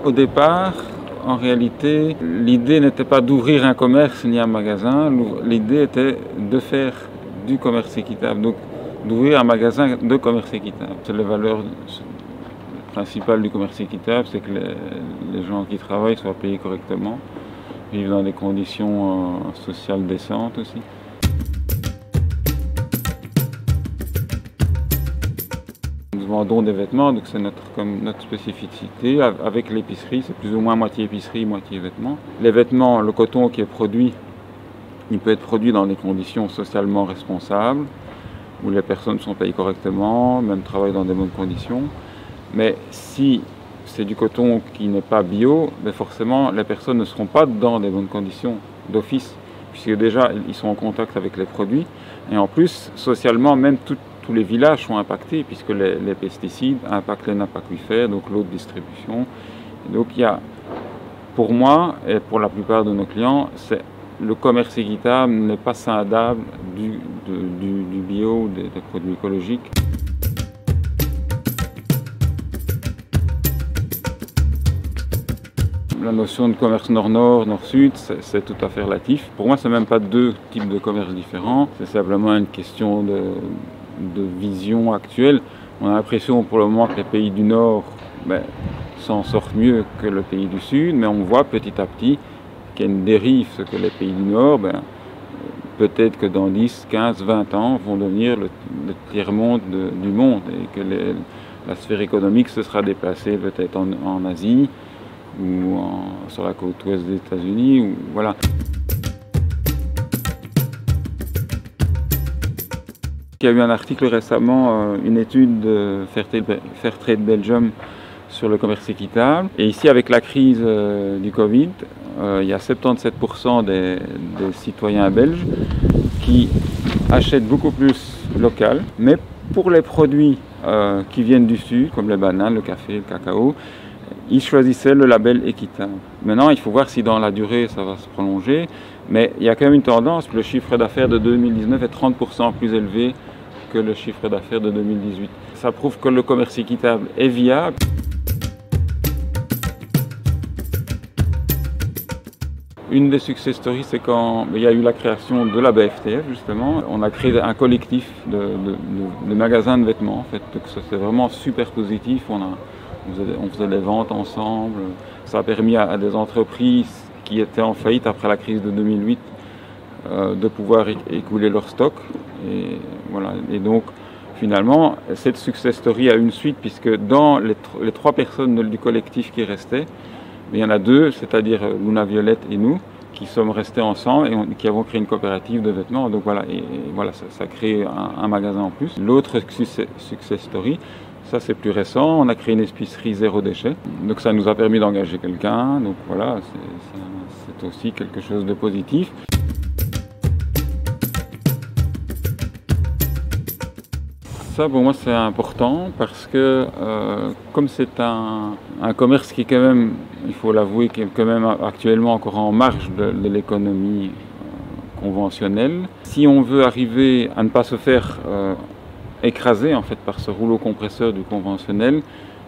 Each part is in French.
Au départ, en réalité, l'idée n'était pas d'ouvrir un commerce ni un magasin, l'idée était de faire du commerce équitable, donc d'ouvrir un magasin de commerce équitable. C'est les valeurs principales du commerce équitable, c'est que les gens qui travaillent soient payés correctement, vivent dans des conditions sociales décentes aussi. Nous vendons des vêtements, donc c'est notre spécificité. Avec l'épicerie, c'est plus ou moins moitié épicerie, moitié vêtements. Les vêtements, le coton qui est produit, il peut être produit dans des conditions socialement responsables, où les personnes sont payées correctement, même travaillent dans des bonnes conditions. Mais si c'est du coton qui n'est pas bio, ben forcément les personnes ne seront pas dans des bonnes conditions d'office, puisque déjà ils sont en contact avec les produits. Et en plus, socialement, même tous les villages sont impactés, puisque les pesticides impactent les nappes aquifères, donc l'eau de distribution. Et donc il y a, pour moi et pour la plupart de nos clients, le commerce équitable n'est pas scindable du bio ou des produits écologiques. La notion de commerce nord-nord, nord-sud, c'est tout à fait relatif. Pour moi, ce n'est même pas deux types de commerce différents, c'est simplement une question de vision actuelle. On a l'impression pour le moment que les pays du Nord s'en sortent mieux que le pays du Sud, mais on voit petit à petit qu'il y a une dérive, ce que les pays du Nord, peut-être que dans 10, 15, 20 ans, vont devenir le tiers-monde du monde et que la sphère économique se sera déplacée peut-être en Asie ou sur la côte ouest des États-Unis. Voilà. Il y a eu un article récemment, une étude de Fairtrade Belgium sur le commerce équitable. Et ici, avec la crise du Covid, il y a 77% des citoyens belges qui achètent beaucoup plus local. Mais pour les produits qui viennent du Sud, comme les bananes, le café, le cacao, ils choisissaient le label équitable. Maintenant, il faut voir si dans la durée, ça va se prolonger. Mais il y a quand même une tendance, le chiffre d'affaires de 2019 est 30% plus élevé que le chiffre d'affaires de 2018. Ça prouve que le commerce équitable est viable. Une des success stories, c'est quand il y a eu la création de la BFTF, justement. On a créé un collectif de magasins de vêtements, en fait. Donc ça, c'est vraiment super positif. On faisait des ventes ensemble. Ça a permis à des entreprises qui étaient en faillite après la crise de 2008 de pouvoir écouler leur stock. Et, voilà. Et donc, finalement, cette success story a une suite, puisque dans les 3 personnes du collectif qui restaient, il y en a 2, c'est-à-dire Luna Violette et nous, qui sommes restés ensemble et qui avons créé une coopérative de vêtements. Donc voilà, voilà, ça crée un magasin en plus. L'autre success story, ça c'est plus récent, on a créé une épicerie zéro déchet. Donc ça nous a permis d'engager quelqu'un. Donc voilà, c'est aussi quelque chose de positif. Ça pour moi c'est important parce que comme c'est un commerce qui est quand même, il faut l'avouer, qui est quand même actuellement encore en marge de l'économie conventionnelle, si on veut arriver à ne pas se faire écraser en fait par ce rouleau compresseur du conventionnel,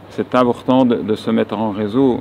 c'est important de se mettre en réseau.